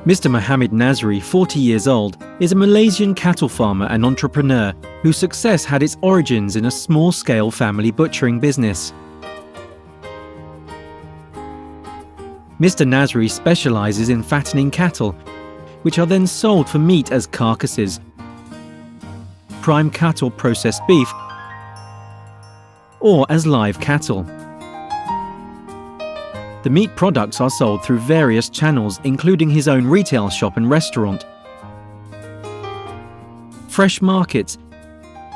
Mr. Mohammed Nazri, 40 years old, is a Malaysian cattle farmer and entrepreneur whose success had its origins in a small-scale family butchering business. Mr. Nazri specializes in fattening cattle, which are then sold for meat as carcasses, prime cut or processed beef, or as live cattle. The meat products are sold through various channels, including his own retail shop and restaurant, fresh markets,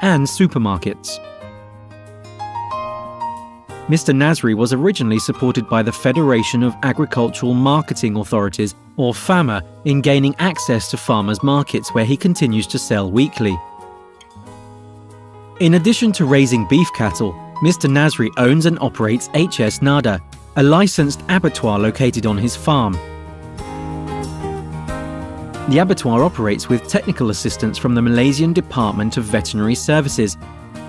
and supermarkets. Mr. Nazri was originally supported by the Federation of Agricultural Marketing Authorities, or FAMA, in gaining access to farmers' markets where he continues to sell weekly. In addition to raising beef cattle, Mr. Nazri owns and operates HsNada, a licensed abattoir located on his farm. The abattoir operates with technical assistance from the Malaysian Department of Veterinary Services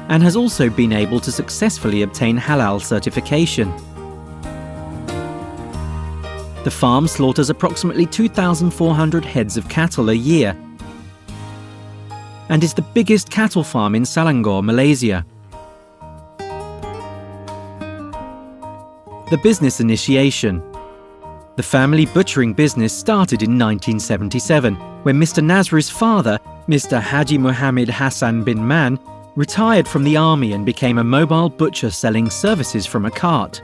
and has also been able to successfully obtain halal certification. The farm slaughters approximately 2,400 heads of cattle a year and is the biggest cattle farm in Selangor, Malaysia. The business initiation. The family butchering business started in 1977 when Mr. Nazri's father, Mr. Haji Muhammad Hassan bin Man, retired from the army and became a mobile butcher selling services from a cart.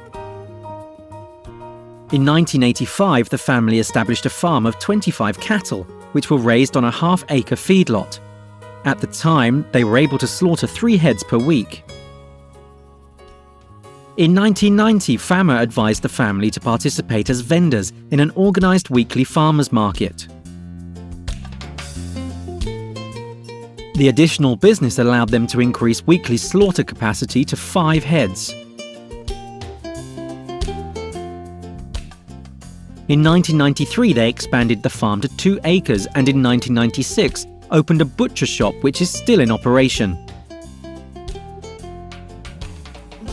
In 1985, the family established a farm of 25 cattle, which were raised on a half-acre feedlot. At the time, they were able to slaughter 3 heads per week. In 1990, FAMA advised the family to participate as vendors in an organised weekly farmers' market. The additional business allowed them to increase weekly slaughter capacity to 5 heads. In 1993, they expanded the farm to 2 acres and in 1996 opened a butcher shop which is still in operation.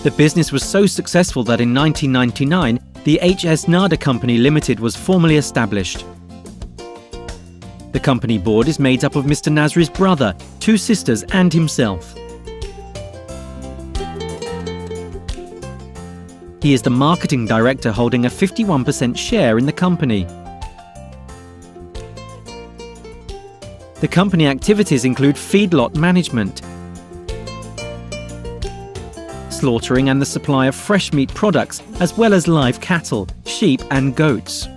The business was so successful that in 1999, the HsNada Company Limited was formally established. The company board is made up of Mr. Nazri's brother, 2 sisters and himself. He is the marketing director holding a 51% share in the company. The company activities include feedlot management, slaughtering and the supply of fresh meat products, as well as live cattle, sheep and goats.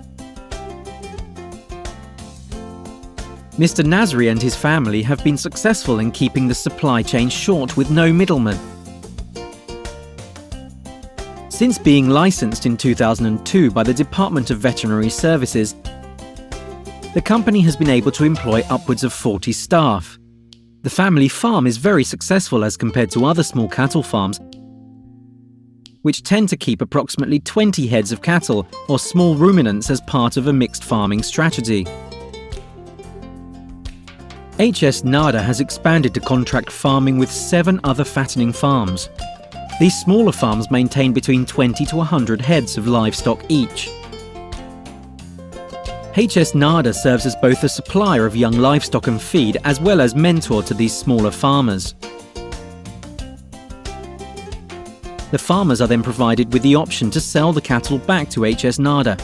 Mr. Nazri and his family have been successful in keeping the supply chain short with no middlemen. Since being licensed in 2002 by the Department of Veterinary Services, the company has been able to employ upwards of 40 staff. The family farm is very successful as compared to other small cattle farms, which tend to keep approximately 20 heads of cattle or small ruminants as part of a mixed farming strategy. HsNada has expanded to contract farming with 7 other fattening farms. These smaller farms maintain between 20 to 100 heads of livestock each. HsNada serves as both a supplier of young livestock and feed as well as mentor to these smaller farmers. The farmers are then provided with the option to sell the cattle back to HsNada.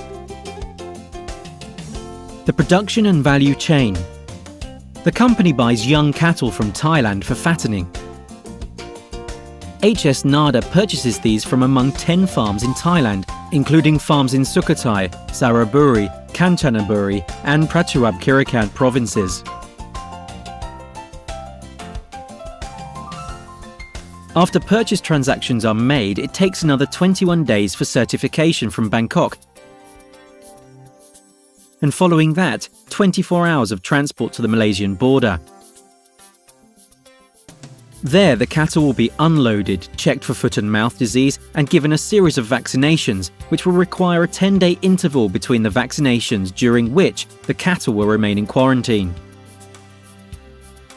The production and value chain. The company buys young cattle from Thailand for fattening. HsNada purchases these from among 10 farms in Thailand, including farms in Sukhothai, Saraburi, Kanchanaburi and Prachuap-Khirikan provinces. After purchase transactions are made, it takes another 21 days for certification from Bangkok, and following that, 24 hours of transport to the Malaysian border. There, the cattle will be unloaded, checked for foot and mouth disease, and given a series of vaccinations, which will require a 10-day interval between the vaccinations, during which the cattle will remain in quarantine.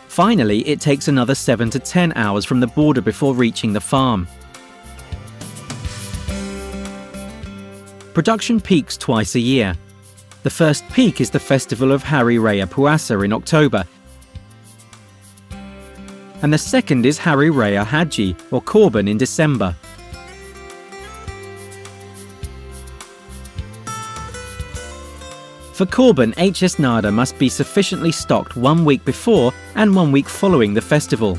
Finally, it takes another 7 to 10 hours from the border before reaching the farm. Production peaks twice a year. The first peak is the festival of Hari Raya Puasa in October, and the second is Hari Raya Haji or Korban in December. For Korban, HsNada must be sufficiently stocked 1 week before and 1 week following the festival.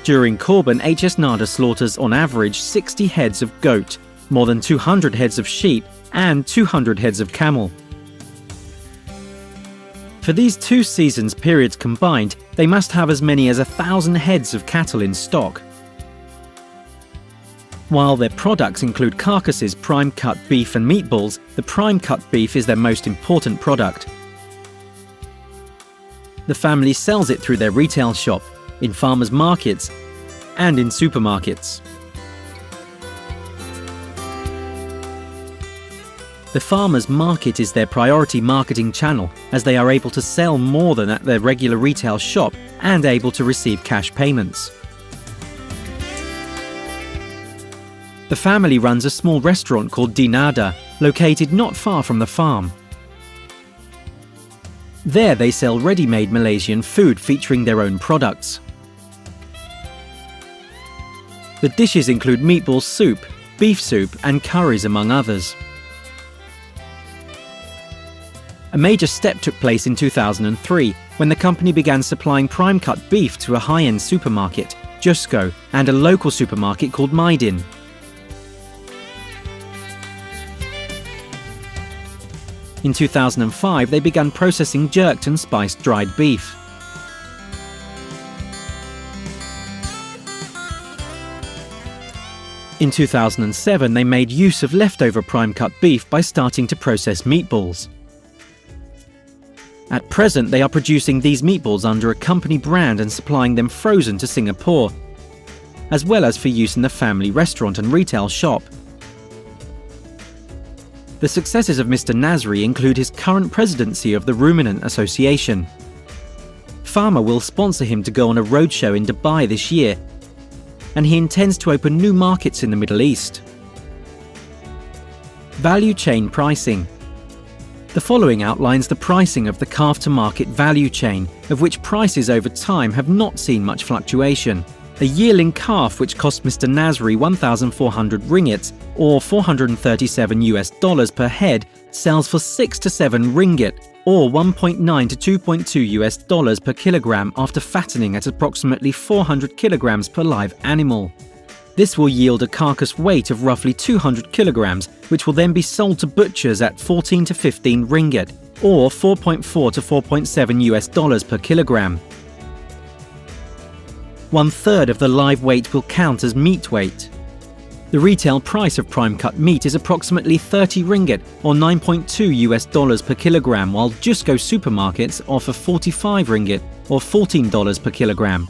During Korban, HsNada slaughters on average 60 heads of goat, more than 200 heads of sheep, and 200 heads of camel. For these 2 seasons periods combined, they must have as many as 1,000 heads of cattle in stock. While their products include carcasses, prime-cut beef and meatballs, the prime-cut beef is their most important product. The family sells it through their retail shop, in farmers' markets, and in supermarkets. The farmers' market is their priority marketing channel, as they are able to sell more than at their regular retail shop and able to receive cash payments. The family runs a small restaurant called HsNada, located not far from the farm. There they sell ready-made Malaysian food featuring their own products. The dishes include meatball soup, beef soup and curries among others. A major step took place in 2003 when the company began supplying prime-cut beef to a high-end supermarket, Jusco, and a local supermarket called Maidin. In 2005, they began processing jerked and spiced dried beef. In 2007, they made use of leftover prime-cut beef by starting to process meatballs. At present, they are producing these meatballs under a company brand and supplying them frozen to Singapore, as well as for use in the family restaurant and retail shop. The successes of Mr. Nasri include his current presidency of the Ruminant Association. Farmer will sponsor him to go on a roadshow in Dubai this year, and he intends to open new markets in the Middle East. Value chain pricing. The following outlines the pricing of the calf-to-market value chain, of which prices over time have not seen much fluctuation. A yearling calf which cost Mr. Nasri 1,400 ringgits or $437 per head sells for 6 to 7 ringgit or $1.9 to $2.2 per kilogram after fattening at approximately 400 kilograms per live animal. This will yield a carcass weight of roughly 200 kilograms, which will then be sold to butchers at 14 to 15 ringgit or $4.4 to $4.7 per kilogram. 1/3 of the live weight will count as meat weight. The retail price of prime-cut meat is approximately 30 ringgit or $9.2 per kilogram, while Jusco supermarkets offer 45 ringgit or $14 per kilogram.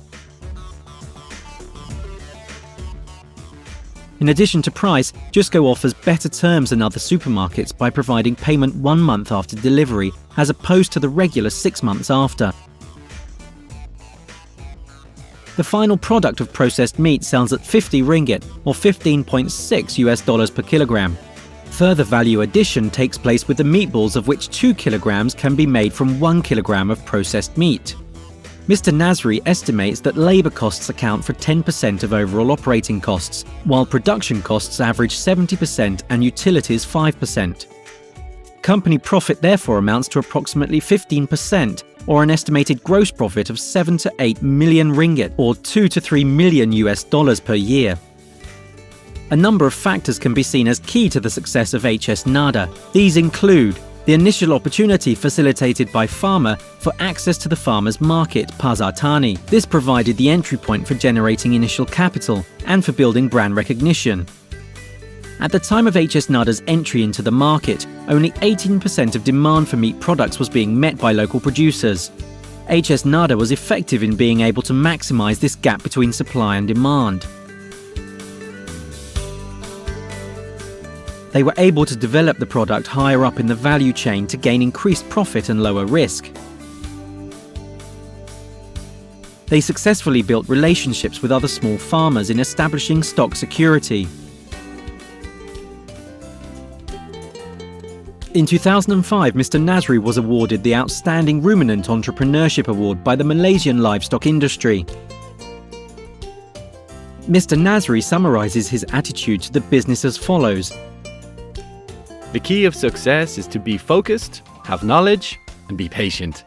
In addition to price, Jusco offers better terms than other supermarkets by providing payment 1 month after delivery, as opposed to the regular 6 months after. The final product of processed meat sells at 50 ringgit or $15.6 per kilogram. Further value addition takes place with the meatballs, of which 2 kilograms can be made from 1 kilogram of processed meat. Mr. Nasri estimates that labour costs account for 10% of overall operating costs, while production costs average 70% and utilities 5%. Company profit therefore amounts to approximately 15%, or an estimated gross profit of 7 to 8 million ringgit, or $2 to $3 million per year. A number of factors can be seen as key to the success of HsNada. These include the initial opportunity facilitated by Farmer for access to the farmers' market, Pasar Tani. This provided the entry point for generating initial capital and for building brand recognition. At the time of HsNada's entry into the market, only 18% of demand for meat products was being met by local producers. HsNada was effective in being able to maximize this gap between supply and demand. They were able to develop the product higher up in the value chain to gain increased profit and lower risk. They successfully built relationships with other small farmers in establishing stock security. In 2005, Mr. Nasri was awarded the Outstanding Ruminant Entrepreneurship Award by the Malaysian livestock industry. Mr. Nasri summarises his attitude to the business as follows. The key of success is to be focused, have knowledge, and be patient.